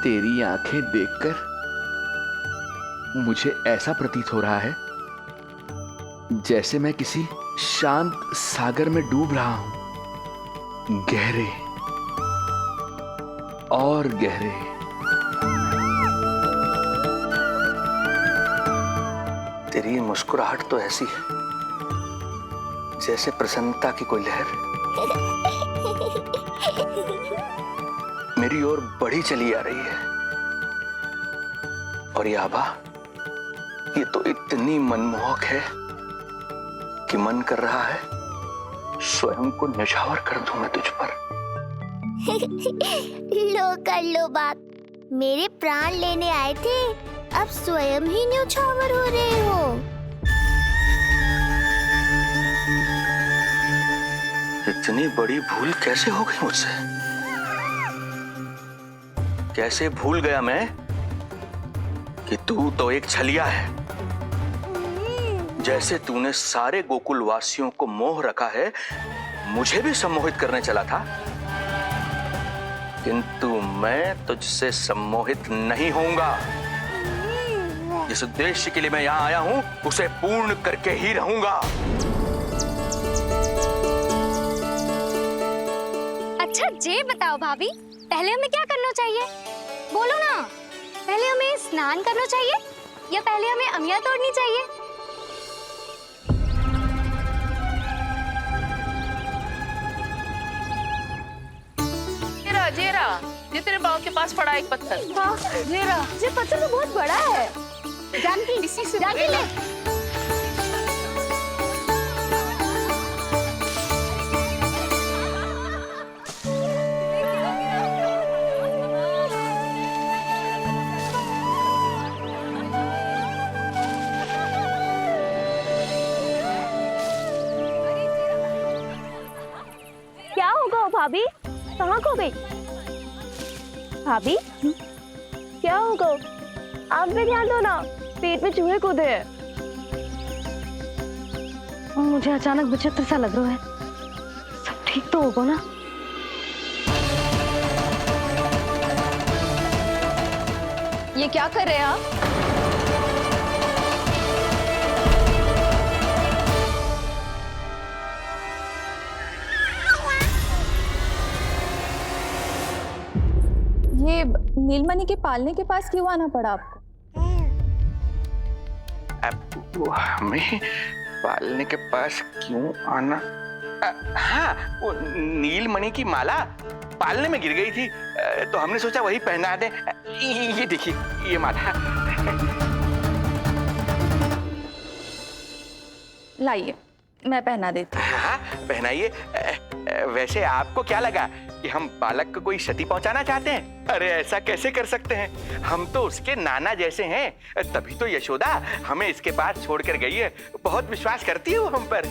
तेरी आंखें देखकर मुझे ऐसा प्रतीत हो रहा है जैसे मैं किसी शांत सागर में डूब रहा हूं, गहरे और गहरे। तेरी मुस्कुराहट तो ऐसी है जैसे प्रसन्नता की कोई लहर मेरी ओर बढ़ी चली आ रही है। और ये आभा, ये तो इतनी मनमोहक है कि मन कर रहा है स्वयं को न्यौछावर कर दूं मैं तुझ पर। लो कर लो बात, मेरे प्राण लेने आए थे, अब स्वयं ही न्यौछावर हो रहे हो। इतनी बड़ी भूल कैसे हो गई मुझसे? कैसे भूल गया मैं कि तू तो एक छलिया है। जैसे तूने सारे गोकुल वासियों को मोह रखा है, मुझे भी सम्मोहित करने चला था, किंतु मैं तुझसे सम्मोहित नहीं होऊंगा। जिस उद्देश्य के लिए मैं यहां आया हूं उसे पूर्ण करके ही रहूंगा। अच्छा ये बताओ भाभी, पहले हमें क्या करना चाहिए? बोलो ना, पहले हमें स्नान करना चाहिए या पहले हमें अमिया तोड़नी चाहिए? जेरा, ये तेरे बाव के पास पड़ा एक पत्थर। हाँ, ये पत्थर तो बहुत बड़ा है। जानकी, इसी से जानकी ले। क्या होगा भाभी? कहाँ खो गई भाभी? क्या होगा? आप भी ध्यान दो ना, पेट में चूहे कूदे हैं। मुझे अचानक विचित्र सा लग रहा है। सब ठीक तो होगा ना? ये क्या कर रहे हैं आप? ये नीलमणि के पालने के पास क्यों आना पड़ा आपको? अब वो हमें पालने के पास क्यों आना? हाँ, वो नीलमणि की माला पालने में गिर गई थी, तो हमने सोचा वही पहना दे। ये देखिए, ये माला। लाइए, मैं पहना देती हूँ। हाँ, पहनाइए। वैसे आपको क्या लगा कि हम बालक को कोई क्षति पहुंचाना चाहते हैं? अरे ऐसा कैसे कर सकते हैं? हम तो उसके नाना जैसे हैं, तभी तो यशोदा हमें इसके पास छोड़कर गई है। बहुत विश्वास करती है वो हम पर।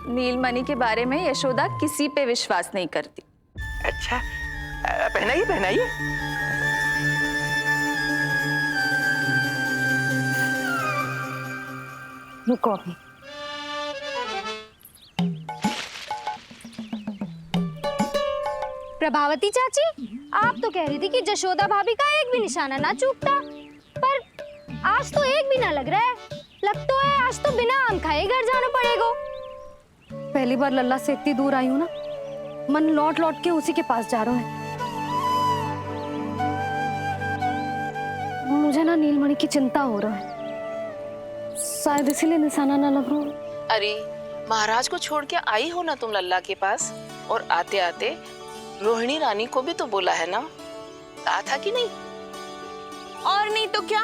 नीलमणि के बारे में यशोदा किसी पे विश्वास नहीं करती। अच्छा, पहनाइए पहनाइए। रुको अभी। प्रभावती चाची, आप तो कह रही थी कि जशोदा भाभी का एक भी निशाना ना चूकता, पर आज तो एक भी ना लग रहा है। लग तो है आज तो बिना आम खाए घर जाना पड़ेगा। पहली बार लल्ला से इतनी दूर आई हूँ ना, मन लौट लौट के उसी के पास जा रहा है। मुझे ना नीलमणि की चिंता हो रहा है, शायद इसीलिए निशाना ना लग रहा। अरे महाराज को छोड़ के आई हो ना तुम लल्ला के पास, और आते आते रोहिणी रानी को भी तो बोला है ना, कहा था कि नहीं? और नहीं तो क्या,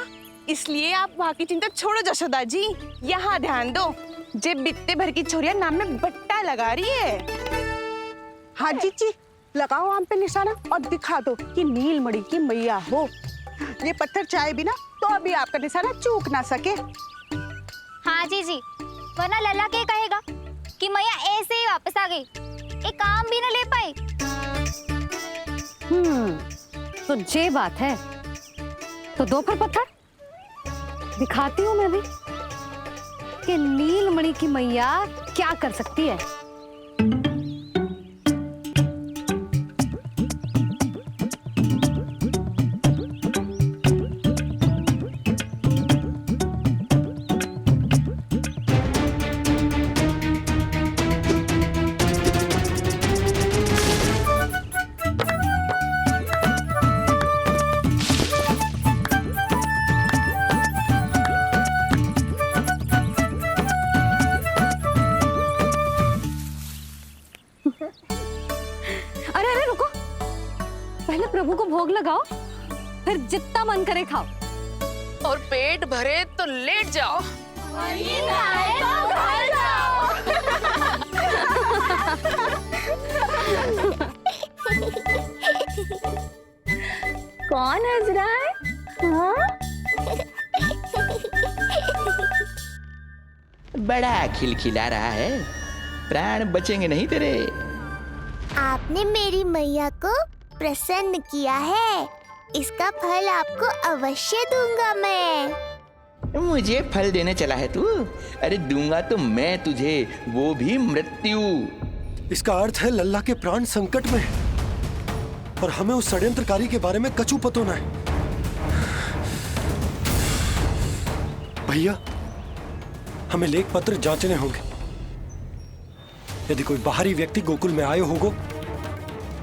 इसलिए आप वहाँ की चिंता छोड़ो जशोदा जी, यहाँ ध्यान दो। जे बित्ते भर की छोरिया नाम में बट्टा लगा रही है। हाँ जी, लगाओ आम पे निशाना और दिखा दो कि नीलमणि की मैया हो। ये पत्थर चाहे भी ना तो अभी आपका निशाना चूक ना सके। हाँ जी, वरना लल्ला के कहेगा कि मैया ऐसे ही वापस आ गई, एक काम भी ना ले पाई। तो ये बात है, तो दो फिर पत्थर दिखाती हूँ मैं भी कि नीलमणि की मैया क्या कर सकती है। लगाओ, फिर जितना मन करे खाओ। और पेट भरे तो लेट जाओ। कौन हंस रहा है? हाँ? बड़ा खिलखिला रहा है, प्राण बचेंगे नहीं तेरे। आपने मेरी मैया को प्रसन्न किया है, इसका फल आपको अवश्य दूंगा मैं। मुझे फल देने चला है तू? अरे दूंगा तो मैं तुझे, वो भी मृत्यु। इसका अर्थ है लल्ला के प्राण संकट में है और हमें उस षड्यंत्रकारी के बारे में कचू पतो न है। भैया, हमें लेख पत्र जांचने होंगे। यदि कोई बाहरी व्यक्ति गोकुल में आए होगो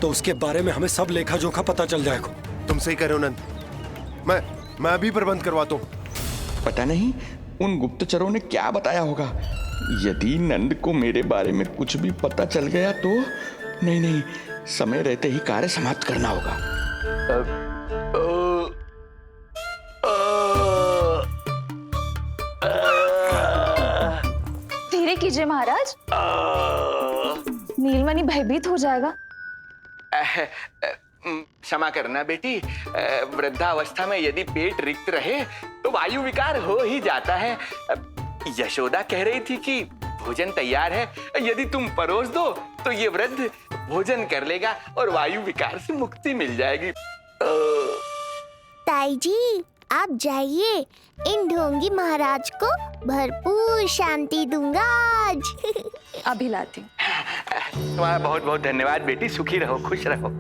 तो उसके बारे में हमें सब लेखा जोखा पता चल जाएगा। तुम सही कह रहे हो नंद। मैं अभी प्रबंध करवाता हूँ। पता नहीं उन गुप्तचरों ने क्या बताया होगा। यदि नंद को मेरे बारे में कुछ भी पता चल गया तो नहीं, समय रहते ही कार्य समाप्त करना होगा। धीरे कीजिए महाराज, नीलमणि भयभीत हो जाएगा। क्षमा करना बेटी, वृद्धावस्था में यदि पेट रिक्त रहे तो वायु विकार हो ही जाता है। यशोदा कह रही थी कि भोजन तैयार है, यदि तुम परोस दो तो ये वृद्ध भोजन कर लेगा और वायु विकार से मुक्ति मिल जाएगी। ताई जी, आप जाइए, इन ढोंगी महाराज को भरपूर शांति दूंगा आज। अभी लाती हूँ। तुम्हारा बहुत बहुत धन्यवाद बेटी, सुखी रहो, खुश रहो।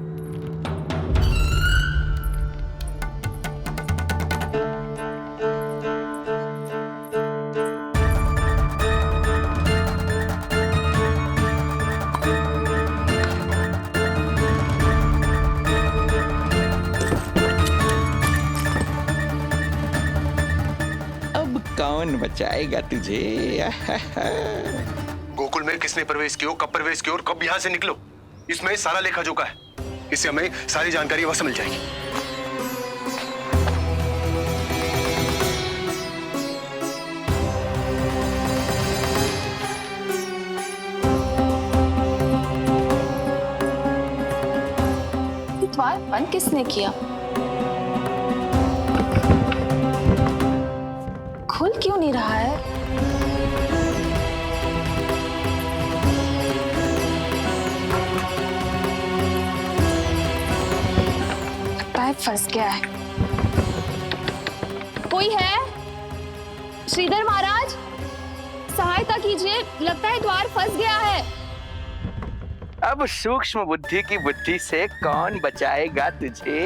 कौन बचाएगा तुझे? गोकुल में किसने प्रवेश किया, कब प्रवेश किया और कब यहाँ से निकलो, इसमें सारा लेखा जोखा है। इससे हमें सारी जानकारी वहां से मिल जाएगी। द्वार बंद किसने किया? खुल क्यों नहीं रहा है? पैर फंस गया है। कोई है? श्रीधर महाराज, सहायता कीजिए, लगता है द्वार फंस गया है। अब सूक्ष्म बुद्धि की बुद्धि से कौन बचाएगा तुझे?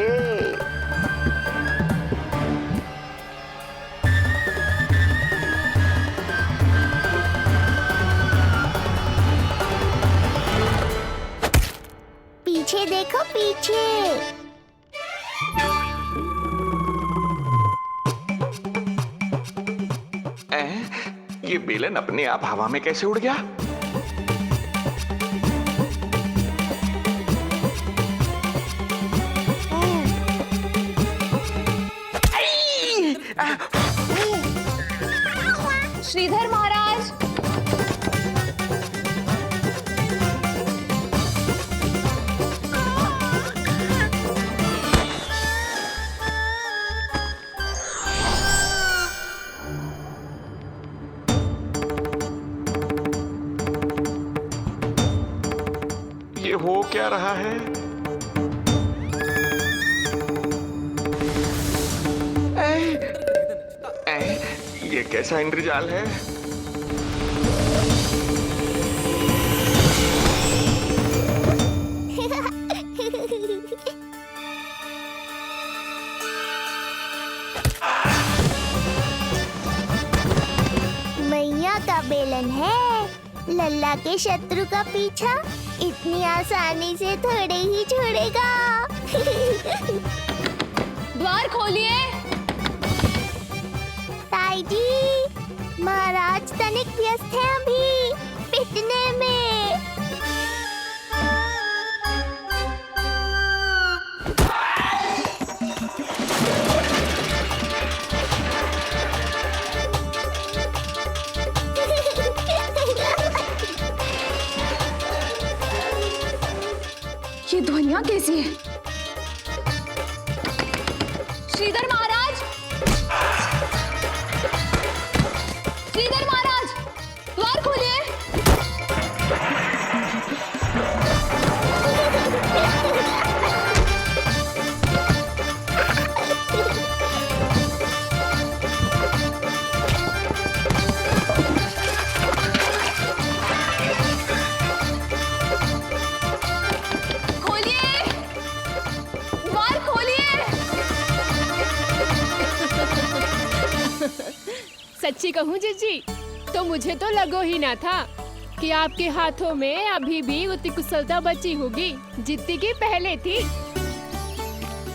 पीछे देखो, पीछे। ये बेलन अपने आप हवा में कैसे उड़ गया? श्रीधर महाराज, ये हो क्या रहा है? ये कैसा इंद्रजाल है? मैया का बेलन है, लल्ला के शत्रु का पीछा इतनी आसानी से थोड़े ही छोड़ेगा। द्वार खोलिए। ताई जी, महाराज तनिक व्यस्त हैं अभी पिटने में। कैसी है? श्रीधर महाराज, श्रीधर महाराज, द्वार खोलिए। खोलिए, द्वार खोलिए। सच्ची कहूँ जीजी, तो मुझे तो लगो ही ना था कि आपके हाथों में अभी भी उतनी कुशलता बची होगी जितनी की पहले थी।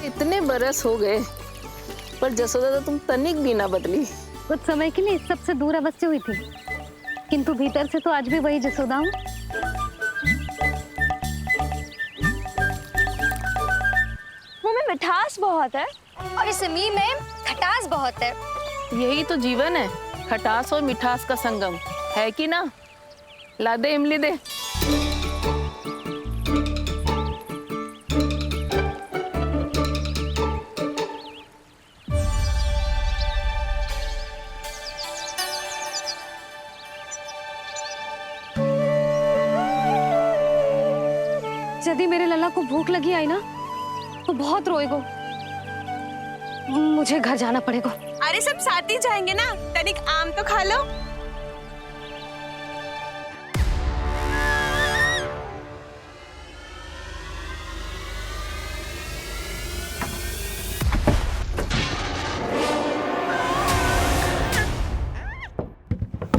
इतने बरस हो गए पर जसोदा तो तुम तनिक भी ना बदली। कुछ समय के लिए सबसे दूर अवश्य हुई थी, किंतु भीतर से तो आज भी वही जसोदा हूँ। मुंह में मिठास बहुत है और इस मी में खटास बहुत है। यही तो जीवन है, खटास और मिठास का संगम, है कि ना? ला दे इमली दे। यदि मेरे लल्ला को भूख लगी आई ना तो बहुत रोएगो। मुझे घर जाना पड़ेगा। अरे सब साथ ही जाएंगे ना, तनिक आम तो खा लो।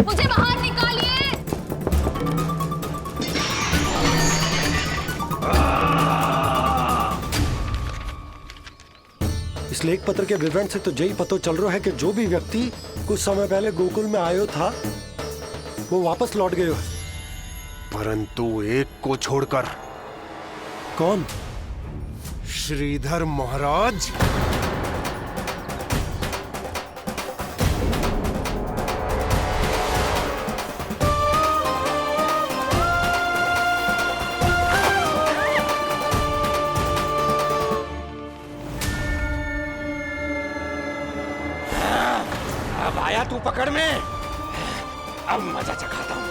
मुझे बाहर निकालिए। इस लेख पत्र के विवरण से तो यही पता चल रहा है कि जो भी व्यक्ति कुछ समय पहले गोकुल में आयो था वो वापस लौट गए। परंतु एक को छोड़कर। कौन? श्रीधर महाराज। अब आया तू पकड़ में, अब मजा चखाता हूँ।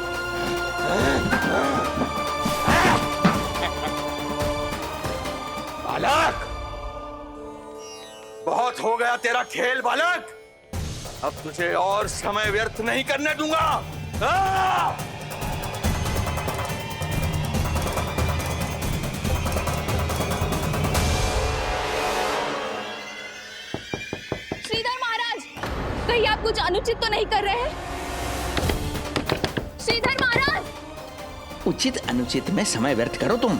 बालक, बहुत हो गया तेरा खेल बालक, अब तुझे और समय व्यर्थ नहीं करने दूंगा। श्रीधर महाराज, कहीं आप कुछ अनुचित तो नहीं कर रहे हैं? श्रीधर महाराज, उचित अनुचित में समय व्यर्थ करो तुम,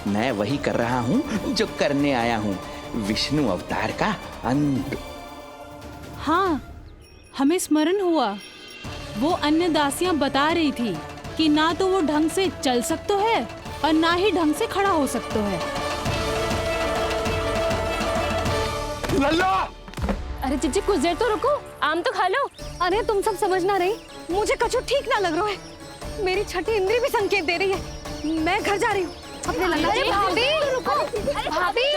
मैं वही कर रहा हूँ जो करने आया हूँ, विष्णु अवतार का अंत। हाँ, हमें स्मरण हुआ। वो अन्य दासियां बता रही थी कि ना तो वो ढंग से चल सकते है और ना ही ढंग से खड़ा हो सकते है। लल्ला! अरे जीजी कुछ देर तो रुको, आम तो खा लो। अरे तुम सब समझ ना रही, मुझे कछु ठीक ना लग रहा है। मेरी छठी इंद्री भी संकेत दे रही है। मैं घर जा रही हूँ अपने लल्ला। अरे भाभी, रुको। अरे भाभी,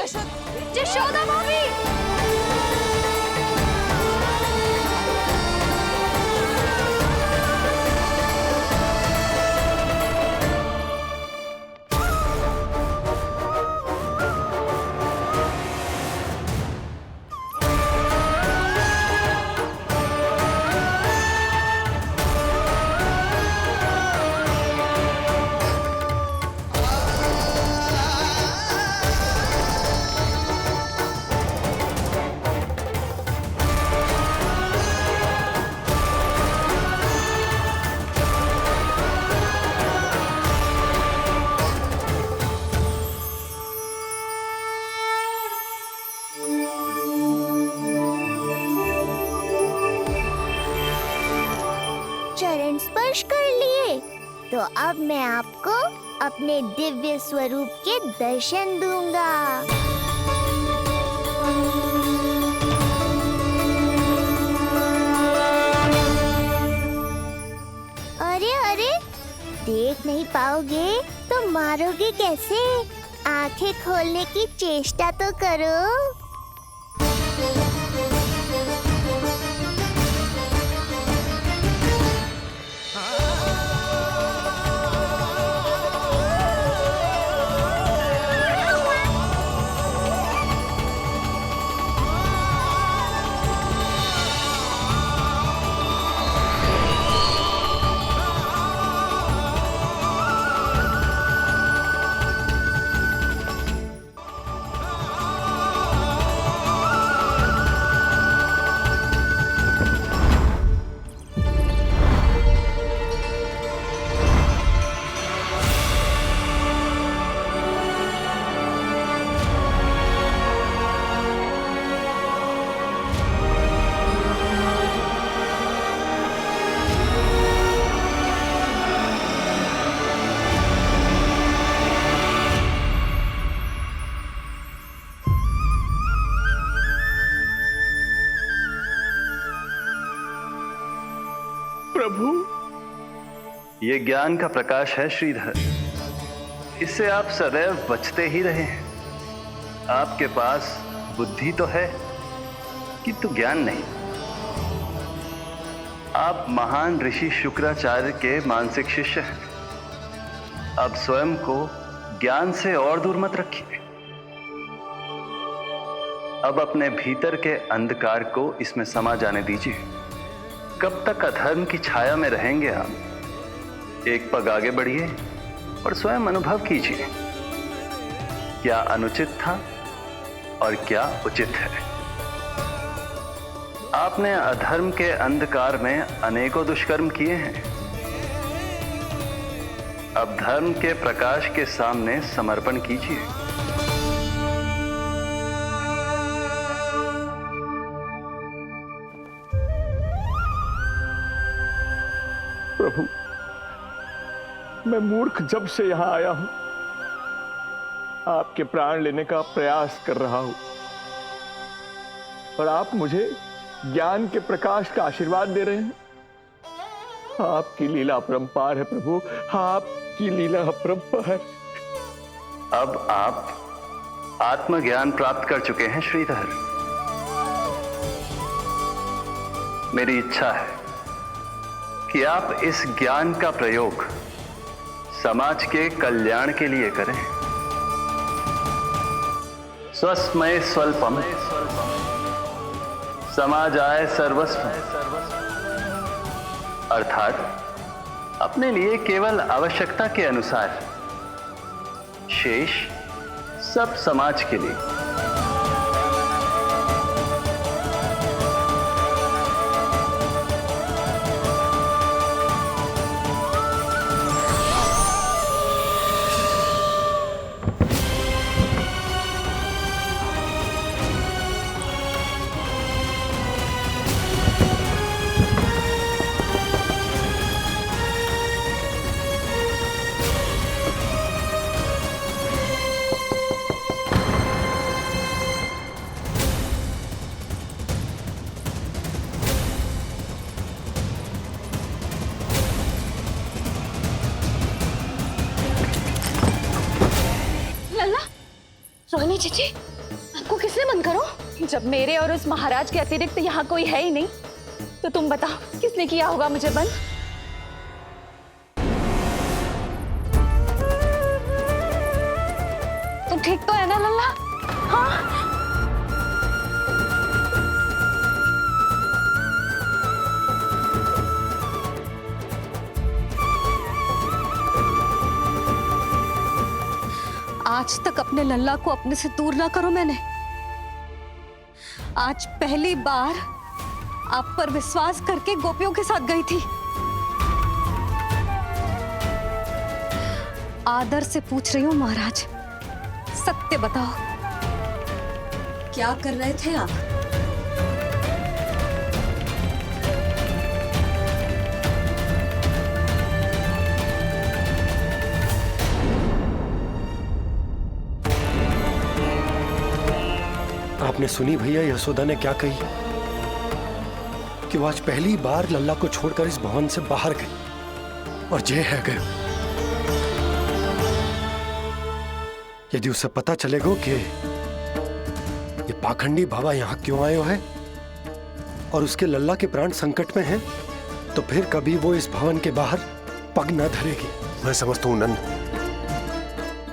जशोदा भाभी। चरण स्पर्श कर लिए तो अब मैं आपको अपने दिव्य स्वरूप के दर्शन दूंगा। अरे अरे, देख नहीं पाओगे तो मारोगे कैसे? आंखें खोलने की चेष्टा तो करो। प्रभु, ये ज्ञान का प्रकाश है श्रीधर। इससे आप सदैव बचते ही रहे हैं। आपके पास बुद्धि तो है किंतु ज्ञान नहीं। आप महान ऋषि शुक्राचार्य के मानसिक शिष्य हैं। अब स्वयं को ज्ञान से और दूर मत रखिए। अब अपने भीतर के अंधकार को इसमें समा जाने दीजिए। कब तक अधर्म की छाया में रहेंगे हम? एक पग आगे बढ़िए और स्वयं अनुभव कीजिए क्या अनुचित था और क्या उचित है। आपने अधर्म के अंधकार में अनेकों दुष्कर्म किए हैं। अब धर्म के प्रकाश के सामने समर्पण कीजिए। प्रभु, मैं मूर्ख जब से यहां आया हूं, आपके प्राण लेने का प्रयास कर रहा हूं और आप मुझे ज्ञान के प्रकाश का आशीर्वाद दे रहे हैं। आपकी लीला अपरंपार है प्रभु, आपकी लीला अपरंपार। अब आप आत्मज्ञान प्राप्त कर चुके हैं श्रीधर। मेरी इच्छा है कि आप इस ज्ञान का प्रयोग समाज के कल्याण के लिए करें। स्वस्मय स्वल्पम समाजाय सर्वस्व, अर्थात अपने लिए केवल आवश्यकता के अनुसार, शेष सब समाज के लिए। रोहिणी जीजी, आपको किसने बंद करो? जब मेरे और उस महाराज के अतिरिक्त यहाँ कोई है ही नहीं, तो तुम बताओ किसने किया होगा मुझे बंद? तुम ठीक तो है ना लल्ला? हाँ? आज तक अपने लल्ला को अपने से दूर ना करो मैंने। आज पहली बार आप पर विश्वास करके गोपियों के साथ गई थी। आदर से पूछ रही हूँ महाराज, सत्य बताओ, क्या कर रहे थे आप? आपने सुनी भैया यशोदा ने क्या कही कि वो आज पहली बार लल्ला को छोड़कर इस भवन से बाहर गई और जय है गए। यदि उसे पता चलेगा कि ये पाखंडी बाबा यहाँ क्यों आयो है और उसके लल्ला के प्राण संकट में हैं, तो फिर कभी वो इस भवन के बाहर पग न धरेगी। मैं समझता हूँ नंद,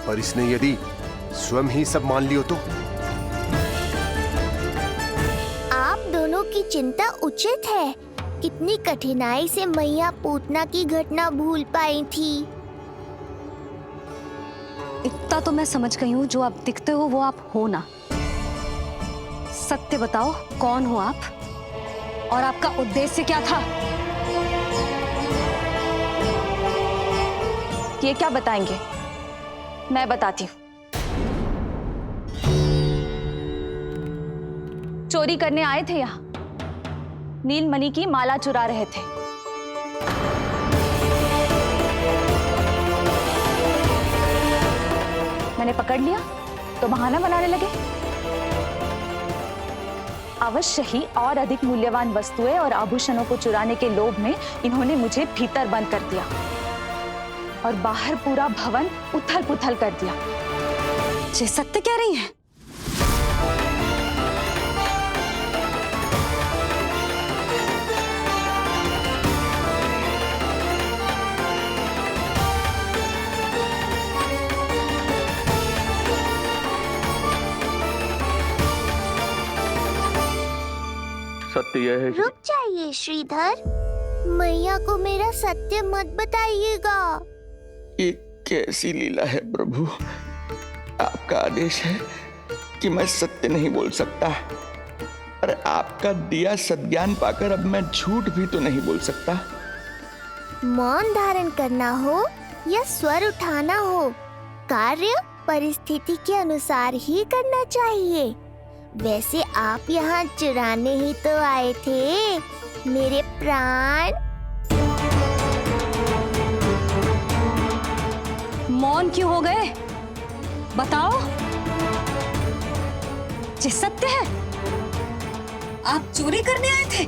पर इसने यदि स्वयं ही सब मान लियो तो? आप दोनों की चिंता उचित है। कितनी कठिनाई से मैया पूतना की घटना भूल पाई थी। इतना तो मैं समझ गई हूँ, जो आप दिखते हो वो आप हो ना। सत्य बताओ, कौन हो आप और आपका उद्देश्य क्या था? ये क्या बताएंगे, मैं बताती हूँ। चोरी करने आए थे यहाँ, नीलमणि की माला चुरा रहे थे। मैंने पकड़ लिया तो बहाना बनाने लगे। अवश्य ही और अधिक मूल्यवान वस्तुएं और आभूषणों को चुराने के लोभ में इन्होंने मुझे भीतर बंद कर दिया और बाहर पूरा भवन उथल पुथल कर दिया। ये सत्य कह रही हैं? सत्य यह है। रुक जाइए श्रीधर, मैया को मेरा सत्य मत बताइएगा। ये कैसी लीला है प्रभु? आपका आदेश है कि मैं सत्य नहीं बोल सकता, पर आपका दिया सद्ज्ञान पाकर अब मैं झूठ भी तो नहीं बोल सकता। मौन धारण करना हो या स्वर उठाना हो, कार्य परिस्थिति के अनुसार ही करना चाहिए। वैसे आप यहाँ चुराने ही तो आए थे मेरे प्राण। मौन क्यों हो गए? बताओ, ये सत्य है? आप चोरी करने आए थे?